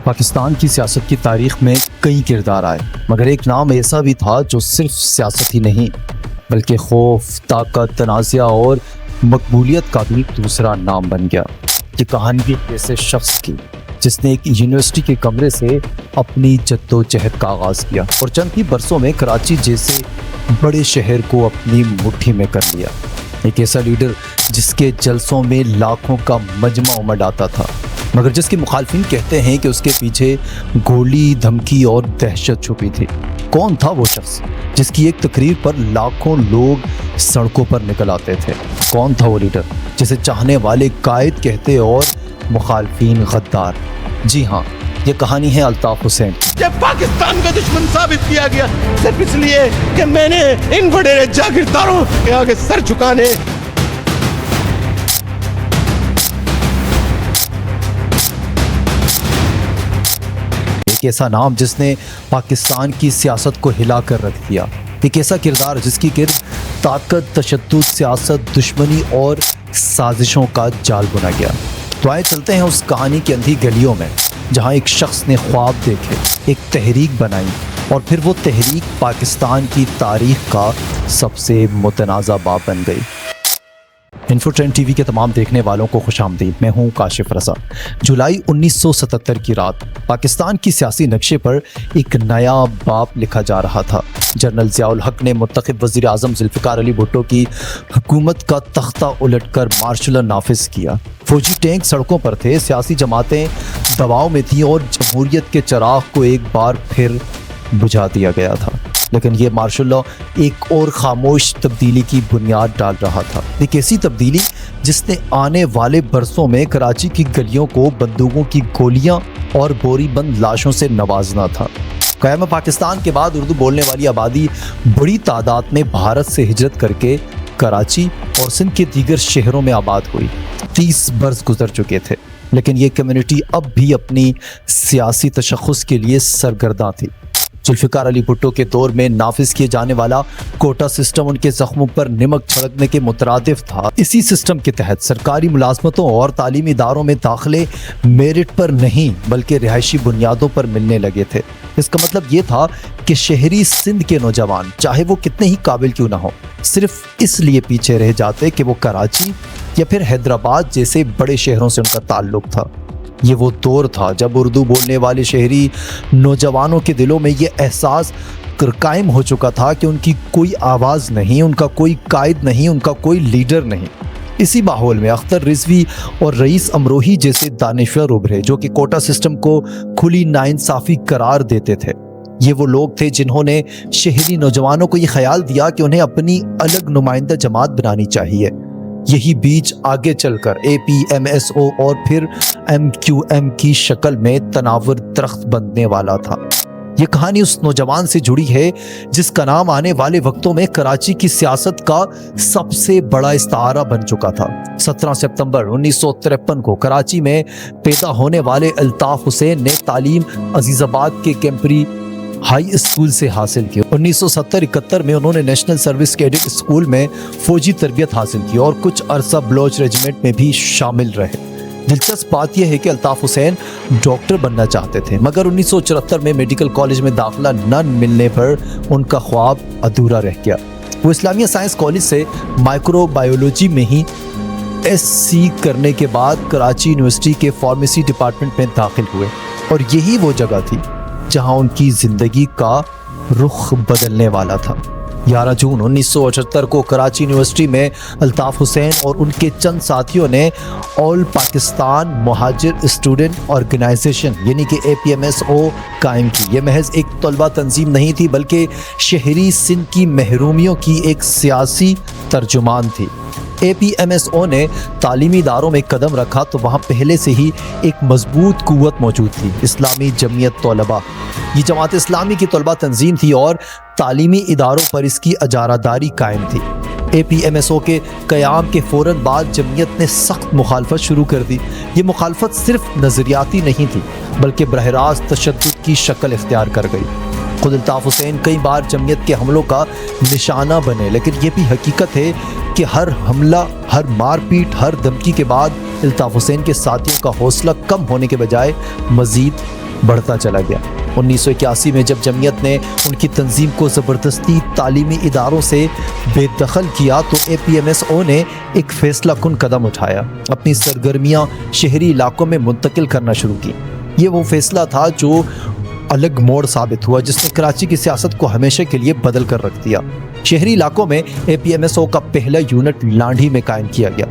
پاکستان کی سیاست کی تاریخ میں کئی کردار آئے، مگر ایک نام ایسا بھی تھا جو صرف سیاست ہی نہیں بلکہ خوف، طاقت، تنازع اور مقبولیت کا بھی دوسرا نام بن گیا۔ یہ کہانی ایک ایسے شخص کی جس نے ایک یونیورسٹی کے کمرے سے اپنی جدوجہد کا آغاز کیا اور چند ہی برسوں میں کراچی جیسے بڑے شہر کو اپنی مٹھی میں کر لیا۔ ایک ایسا لیڈر جس کے جلسوں میں لاکھوں کا مجمع امڈ آتا تھا، مگر جس کے مخالفین کہتے ہیں کہ اس کے پیچھے گولی، دھمکی اور دہشت چھپی تھی۔ کون تھا وہ شخص جس کی ایک تقریر پر لاکھوں لوگ سڑکوں پر نکل آتے تھے؟ کون تھا وہ لیڈر جسے چاہنے والے قائد کہتے اور مخالفین غدار؟ جی ہاں، یہ کہانی ہے الطاف حسین۔ جب پاکستان کا دشمن ثابت کیا گیا صرف اس لیے کہ میں نے ان بڑے جاگیرداروں کے آگے سر جھکانے ایک ایسا نام جس نے پاکستان کی سیاست کو ہلا کر رکھ دیا، ایک ایسا کردار جس کی گرد طاقت، تشدد، سیاست، دشمنی اور سازشوں کا جال بنا گیا۔ تو آئے چلتے ہیں اس کہانی کی اندھی گلیوں میں جہاں ایک شخص نے خواب دیکھے، ایک تحریک بنائی اور پھر وہ تحریک پاکستان کی تاریخ کا سب سے متنازع باب بن گئی۔ انفو ٹرینڈ ٹی وی کے تمام دیکھنے والوں کو خوش آمدید۔ میں ہوں کاشف رضا۔ جولائی 1977 کی رات پاکستان کی سیاسی نقشے پر ایک نیا باب لکھا جا رہا تھا۔ جنرل ضیاء الحق نے منتخب وزیر اعظم ذوالفقار علی بھٹو کی حکومت کا تختہ الٹ کر مارشل لا نافذ کیا۔ فوجی ٹینک سڑکوں پر تھے، سیاسی جماعتیں دباؤ میں تھیں اور جمہوریت کے چراغ کو ایک بار پھر بجھا دیا گیا تھا۔ لیکن یہ مارشل لا ایک اور خاموش تبدیلی کی بنیاد ڈال رہا تھا، ایک ایسی تبدیلی جس نے آنے والے برسوں میں کراچی کی گلیوں کو بندوقوں کی گولیاں اور بوری بند لاشوں سے نوازنا تھا۔ قیام پاکستان کے بعد اردو بولنے والی آبادی بڑی تعداد میں بھارت سے ہجرت کر کے کراچی اور سندھ کے دیگر شہروں میں آباد ہوئی۔ 30 برس گزر چکے تھے، لیکن یہ کمیونٹی اب بھی اپنی سیاسی تشخص کے لیے سرگرداں تھی۔ ذوالفقار علی بھٹو کے دور میں نافذ کیے جانے والا کوٹا سسٹم ان کے زخموں پر نمک چھڑکنے کے مترادف تھا۔ اسی سسٹم کے تحت سرکاری ملازمتوں اور تعلیمی اداروں میں داخلے میرٹ پر نہیں بلکہ رہائشی بنیادوں پر ملنے لگے تھے۔ اس کا مطلب یہ تھا کہ شہری سندھ کے نوجوان چاہے وہ کتنے ہی قابل کیوں نہ ہو، صرف اس لیے پیچھے رہ جاتے کہ وہ کراچی یا پھر حیدرآباد جیسے بڑے شہروں سے ان کا تعلق تھا۔ یہ وہ دور تھا جب اردو بولنے والے شہری نوجوانوں کے دلوں میں یہ احساس قائم ہو چکا تھا کہ ان کی کوئی آواز نہیں، ان کا کوئی قائد نہیں، ان کا کوئی لیڈر نہیں۔ اسی ماحول میں اختر رضوی اور رئیس امروہی جیسے دانشور ابھرے جو کہ کوٹا سسٹم کو کھلی ناانصافی قرار دیتے تھے۔ یہ وہ لوگ تھے جنہوں نے شہری نوجوانوں کو یہ خیال دیا کہ انہیں اپنی الگ نمائندہ جماعت بنانی چاہیے۔ یہی بیچ آگے چل کر APMSO اور پھر MQM کی شکل میں تناور درخت بننے والا تھا۔ یہ کہانی اس نوجوان سے جڑی ہے جس کا نام آنے والے وقتوں میں کراچی کی سیاست کا سب سے بڑا استعارہ بن چکا تھا۔ 17 ستمبر 1953 کو کراچی میں پیدا ہونے والے الطاف حسین نے تعلیم عزیز آباد کے کیمبری ہائی اسکول سے حاصل کی۔ 1970-71 میں انہوں نے نیشنل سروس کیڈٹ اسکول میں فوجی تربیت حاصل کی اور کچھ عرصہ بلوچ ریجیمنٹ میں بھی شامل رہے۔ دلچسپ بات یہ ہے کہ الطاف حسین ڈاکٹر بننا چاہتے تھے، مگر 1974 میں میڈیکل کالج میں داخلہ نہ ملنے پر ان کا خواب ادھورا رہ گیا۔ وہ اسلامیہ سائنس کالج سے مائکرو بایولوجی میں ہی SC کرنے کے بعد کراچی یونیورسٹی کے فارمیسی ڈپارٹمنٹ میں داخل ہوئے اور یہی وہ جگہ تھی جہاں ان کی زندگی کا رخ بدلنے والا تھا۔ 11 جون 1978 کو کراچی یونیورسٹی میں الطاف حسین اور ان کے چند ساتھیوں نے آل پاکستان مہاجر اسٹوڈنٹ آرگنائزیشن یعنی کہ APMSO قائم کی۔ یہ محض ایک طلبہ تنظیم نہیں تھی بلکہ شہری سندھ کی محرومیوں کی ایک سیاسی ترجمان تھی۔ APMSO نے تعلیمی اداروں میں قدم رکھا تو وہاں پہلے سے ہی ایک مضبوط قوت موجود تھی، اسلامی جمعیت طلبہ۔ یہ جماعت اسلامی کی طلبہ تنظیم تھی اور تعلیمی اداروں پر اس کی اجارہ داری قائم تھی۔ APMSO کے قیام کے فوراً بعد جمعیت نے سخت مخالفت شروع کر دی۔ یہ مخالفت صرف نظریاتی نہیں تھی بلکہ براہ راست تشدد کی شکل اختیار کر گئی۔ خود الطاف حسین کئی بار جمعیت کے حملوں کا نشانہ بنے، لیکن یہ بھی حقیقت ہے کہ ہر حملہ، ہر مار پیٹ، ہر دھمکی کے بعد الطاف حسین کے ساتھیوں کا حوصلہ کم ہونے کے بجائے مزید بڑھتا چلا گیا۔ 1981 میں جب جمعیت نے ان کی تنظیم کو زبردستی تعلیمی اداروں سے بے دخل کیا تو اے پی ایم ایس او نے ایک فیصلہ کن قدم اٹھایا، اپنی سرگرمیاں شہری علاقوں میں منتقل کرنا شروع کی۔ یہ وہ فیصلہ تھا جو الگ موڑ ثابت ہوا، جس نے کراچی کی سیاست کو ہمیشہ کے لیے بدل کر رکھ دیا۔ شہری علاقوں میں اے پی ایم ایس او کا پہلا یونٹ لانڈھی میں قائم کیا گیا۔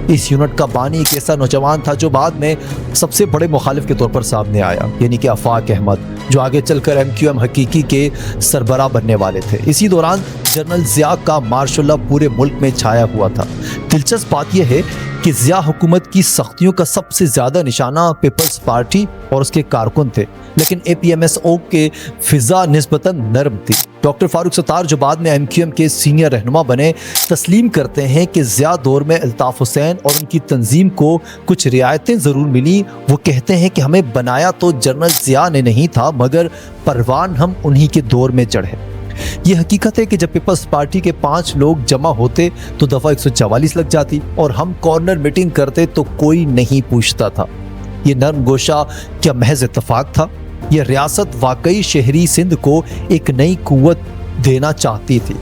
اس یونٹ کا بانی ایک ایسا نوجوان تھا جو بعد میں سب سے بڑے مخالف کے طور پر سامنے آیا، یعنی کہ آفاق احمد، جو آگے چل کر MQM حقیقی کے سربراہ بننے والے تھے۔ اسی دوران جنرل ضیاء کا مارشل لا پورے ملک میں چھایا ہوا تھا۔ دلچسپ بات یہ ہے کہ ضیاء حکومت کی سختیوں کا سب سے زیادہ نشانہ پیپلز پارٹی اور اس کے کارکن تھے، لیکن اے پی ایم ایس او کے فضا نسبتاً نرم تھی۔ ڈاکٹر فاروق ستار جو بعد میں MQM کے سینئر رہنما بنے، تسلیم کرتے ہیں کہ ضیاء دور میں الطاف حسین اور ان کی تنظیم کو کچھ رعایتیں ضرور ملی۔ وہ کہتے ہیں کہ ہمیں بنایا تو جنرل ضیاء نے نہیں تھا، مگر پروان ہم انہی کے دور میں چڑھے۔ یہ حقیقت ہے کہ جب پیپلز پارٹی کے 5 لوگ جمع ہوتے تو دفعہ 144 لگ جاتی، اور ہم کارنر میٹنگ کرتے تو کوئی نہیں پوچھتا تھا۔ یہ نرم گوشہ کیا محض اتفاق تھا؟ یہ ریاست واقعی شہری سندھ کو ایک نئی قوت دینا چاہتی تھی؟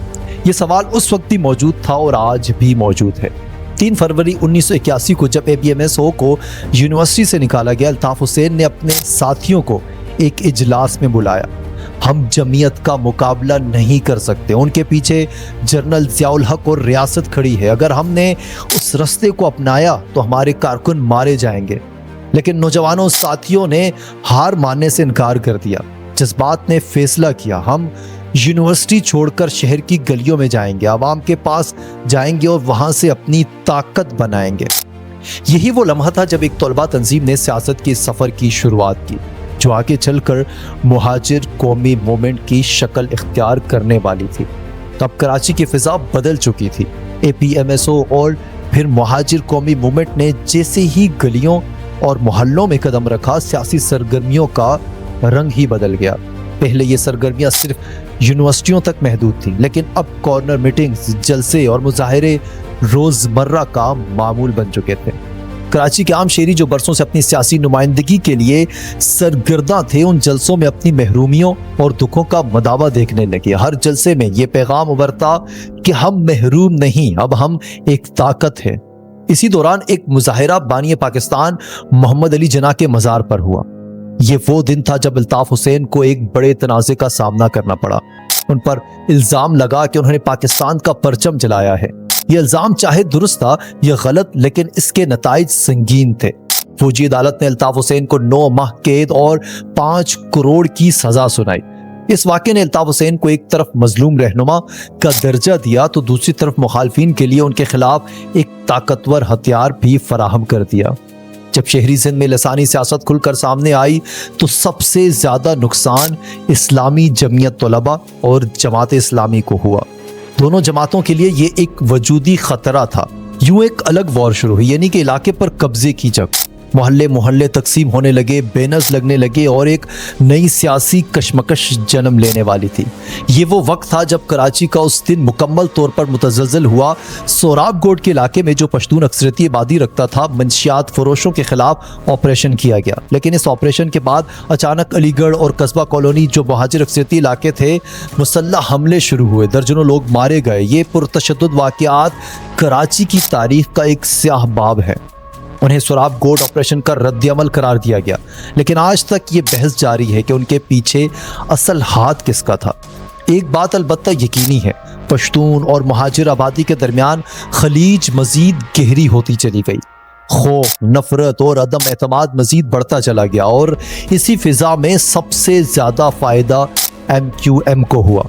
یہ سوال اس وقت بھی موجود تھا اور آج بھی موجود ہے۔ 3 فروری 1981 کو جب اے پی ایم ایس او کو یونیورسٹی سے نکالا گیا، الطاف حسین نے اپنے ساتھیوں کو ایک اجلاس میں بلایا۔ ہم جمعیت کا مقابلہ نہیں کر سکتے، ان کے پیچھے جنرل ضیاء الحق اور ریاست کھڑی ہے، اگر ہم نے اس رستے کو اپنایا تو ہمارے کارکن مارے جائیں گے۔ لیکن نوجوانوں ساتھیوں نے ہار ماننے سے انکار کر دیا۔ جذبات نے فیصلہ کیا، ہم یونیورسٹی چھوڑ کر شہر کی گلیوں میں جائیں گے، عوام کے پاس جائیں گے اور وہاں سے اپنی طاقت بنائیں گے۔ یہی وہ لمحہ تھا جب ایک طلبہ تنظیم نے سیاست کے سفر کی شروعات کی، جو آگے چل کر مہاجر قومی موومنٹ کی شکل اختیار کرنے والی تھی۔ اب کراچی کی فضا بدل چکی تھی۔ اے پی ایم ایس او اور پھر مہاجر قومی موومنٹ نے جیسے ہی گلیوں اور محلوں میں قدم رکھا، سیاسی سرگرمیوں کا رنگ ہی بدل گیا۔ پہلے یہ سرگرمیاں صرف یونیورسٹیوں تک محدود تھیں، لیکن اب کارنر میٹنگز، جلسے اور مظاہرے روزمرہ کا معمول بن چکے تھے۔ کراچی کے عام شہری جو برسوں سے اپنی سیاسی نمائندگی کے لیے سرگرداں تھے، ان جلسوں میں اپنی محرومیوں اور دکھوں کا مداوع دیکھنے لگے۔ ہر جلسے میں یہ پیغام ابھرتا کہ ہم محروم نہیں، اب ہم ایک طاقت ہے۔ اسی دوران ایک مظاہرہ بانی پاکستان محمد علی جناح کے مزار پر ہوا۔ یہ وہ دن تھا جب الطاف حسین کو ایک بڑے تنازع کا سامنا کرنا پڑا۔ ان پر الزام لگا کہ انہوں نے پاکستان کا پرچم جلایا ہے۔ یہ الزام چاہے درست تھا یا غلط، لیکن اس کے نتائج سنگین تھے۔ فوجی عدالت نے الطاف حسین کو 9 ماہ قید اور 5 کروڑ کی سزا سنائی۔ اس واقعے نے الطاف حسین کو ایک طرف مظلوم رہنما کا درجہ دیا تو دوسری طرف مخالفین کے لیے ان کے خلاف ایک طاقتور ہتھیار بھی فراہم کر دیا۔ جب شہری سندھ میں لسانی سیاست کھل کر سامنے آئی تو سب سے زیادہ نقصان اسلامی جمعیت طلبہ اور جماعت اسلامی کو ہوا۔ دونوں جماعتوں کے لیے یہ ایک وجودی خطرہ تھا۔ یوں ایک الگ وار شروع ہوئی، یعنی کہ علاقے پر قبضے کی جنگ۔ محلے محلے تقسیم ہونے لگے، بینرز لگنے لگے اور ایک نئی سیاسی کشمکش جنم لینے والی تھی۔ یہ وہ وقت تھا جب کراچی کا اس دن مکمل طور پر متزلزل ہوا۔ سوراب گوٹ کے علاقے میں جو پشتون اکثریتی آبادی رکھتا تھا، منشیات فروشوں کے خلاف آپریشن کیا گیا، لیکن اس آپریشن کے بعد اچانک علی گڑھ اور قصبہ کالونی جو مہاجر اکثریتی علاقے تھے، مسلح حملے شروع ہوئے، درجنوں لوگ مارے گئے۔ یہ پرتشدد واقعات کراچی کی تاریخ کا ایک سیاہ باب ہے۔ انہیں سوراب گوٹ آپریشن کا رد عمل قرار دیا گیا، لیکن آج تک یہ بحث جاری ہے کہ ان کے پیچھے اصل ہاتھ کس کا تھا۔ ایک بات البتہ یقینی ہے، پشتون اور مہاجر آبادی کے درمیان خلیج مزید گہری ہوتی چلی گئی۔ خوف، نفرت اور عدم اعتماد مزید بڑھتا چلا گیا، اور اسی فضا میں سب سے زیادہ فائدہ MQM کو ہوا۔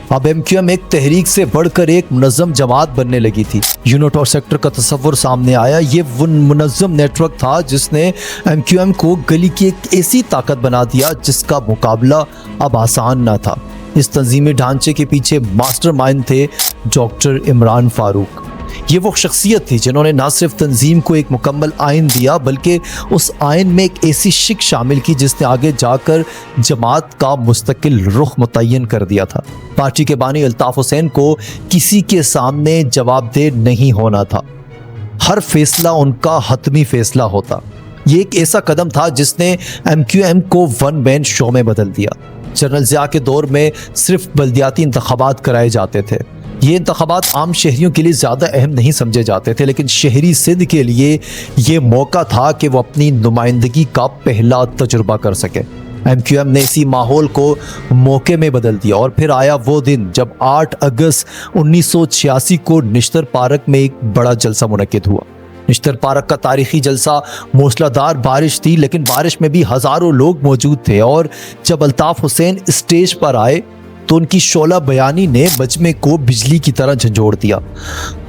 اب MQM ایک تحریک سے بڑھ کر ایک منظم جماعت بننے لگی تھی۔ یونٹ اور سیکٹر کا تصور سامنے آیا۔ یہ وہ منظم نیٹ ورک تھا جس نے MQM کو گلی کی ایک ایسی طاقت بنا دیا جس کا مقابلہ اب آسان نہ تھا۔ اس تنظیمی ڈھانچے کے پیچھے ماسٹر مائنڈ تھے ڈاکٹر عمران فاروق۔ یہ وہ شخصیت تھی جنہوں نے نہ صرف تنظیم کو ایک مکمل آئین دیا، بلکہ اس آئین میں ایک ایسی شک شامل کی جس نے آگے جا کر جماعت کا مستقل رخ متعین کر دیا تھا۔ پارٹی کے بانی الطاف حسین کو کسی کے سامنے جواب دہ نہیں ہونا تھا۔ ہر فیصلہ ان کا حتمی فیصلہ ہوتا۔ یہ ایک ایسا قدم تھا جس نے MQM کو ون مین شو میں بدل دیا۔ جنرل ضیاء کے دور میں صرف بلدیاتی انتخابات کرائے جاتے تھے۔ یہ انتخابات عام شہریوں کے لیے زیادہ اہم نہیں سمجھے جاتے تھے، لیکن شہری سندھ کے لیے یہ موقع تھا کہ وہ اپنی نمائندگی کا پہلا تجربہ کر سکے۔ MQM نے اسی ماحول کو موقع میں بدل دیا، اور پھر آیا وہ دن جب 8 اگست 1986 کو نشتر پارک میں ایک بڑا جلسہ منعقد ہوا۔ نشتر پارک کا تاریخی جلسہ موسلا دھار بارش تھی، لیکن بارش میں بھی ہزاروں لوگ موجود تھے، اور جب الطاف حسین اسٹیج پر آئے تو ان کی شعلہ بیانی نے مجمع کو بجلی کی طرح جھنجھوڑ دیا۔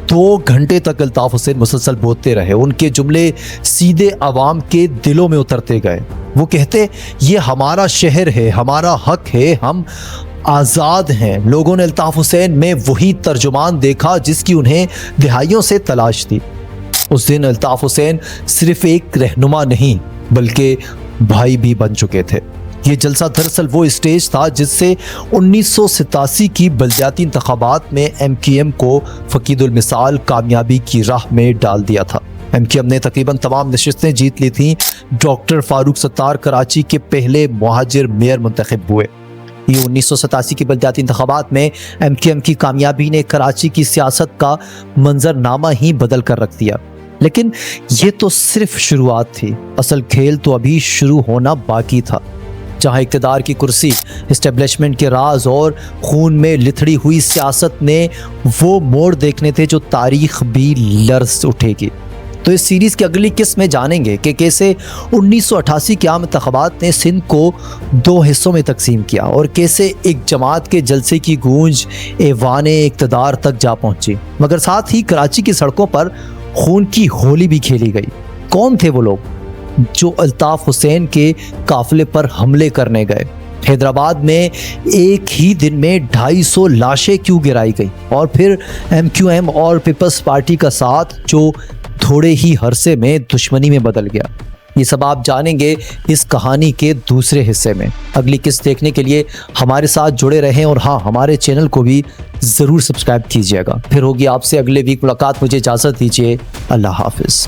2 گھنٹے تک الطاف حسین مسلسل بولتے رہے، ان کے جملے سیدھے عوام کے دلوں میں اترتے گئے۔ وہ کہتے، یہ ہمارا شہر ہے، ہمارا حق ہے، ہم آزاد ہیں۔ لوگوں نے الطاف حسین میں وہی ترجمان دیکھا جس کی انہیں دہائیوں سے تلاش تھی۔ اس دن الطاف حسین صرف ایک رہنما نہیں بلکہ بھائی بھی بن چکے تھے۔ یہ جلسہ دراصل وہ اسٹیج تھا جس سے 1987 کی بلدیاتی انتخابات میں MQM کو فقید المثال کامیابی کی راہ میں ڈال دیا تھا۔ MQM نے تقریباً تمام نشستیں جیت لی تھیں۔ ڈاکٹر فاروق ستار کراچی کے پہلے مہاجر میئر منتخب ہوئے۔ یہ 1987 کی بلدیاتی انتخابات میں MQM کی کامیابی نے کراچی کی سیاست کا منظرنامہ ہی بدل کر رکھ دیا۔ لیکن یہ تو صرف شروعات تھی، اصل کھیل تو ابھی شروع ہونا باقی تھا۔ جہاں اقتدار کی کرسی، اسٹیبلشمنٹ کے راز اور خون میں لتھڑی ہوئی سیاست نے وہ موڑ دیکھنے تھے جو تاریخ بھی لرز اٹھے گی۔ تو اس سیریز کی اگلی قسط میں جانیں گے کہ کیسے 1988 کے عام انتخابات نے سندھ کو 2 حصوں میں تقسیم کیا، اور کیسے ایک جماعت کے جلسے کی گونج ایوان اقتدار تک جا پہنچی، مگر ساتھ ہی کراچی کی سڑکوں پر خون کی ہولی بھی کھیلی گئی۔ کون تھے وہ لوگ جو الطاف حسین کے قافلے پر حملے کرنے گئے؟ حیدرآباد میں ایک ہی دن میں 250 لاشیں کیوں گرائی گئی؟ اور پھر MQM اور پیپلز پارٹی کا ساتھ جو تھوڑے ہی عرصے میں دشمنی میں بدل گیا؟ یہ سب آپ جانیں گے اس کہانی کے دوسرے حصے میں۔ اگلی قسط دیکھنے کے لیے ہمارے ساتھ جڑے رہیں، اور ہاں، ہمارے چینل کو بھی ضرور سبسکرائب کیجیے گا۔ پھر ہوگی آپ سے اگلے ویک ملاقات۔ مجھے اجازت دیجیے، اللہ حافظ۔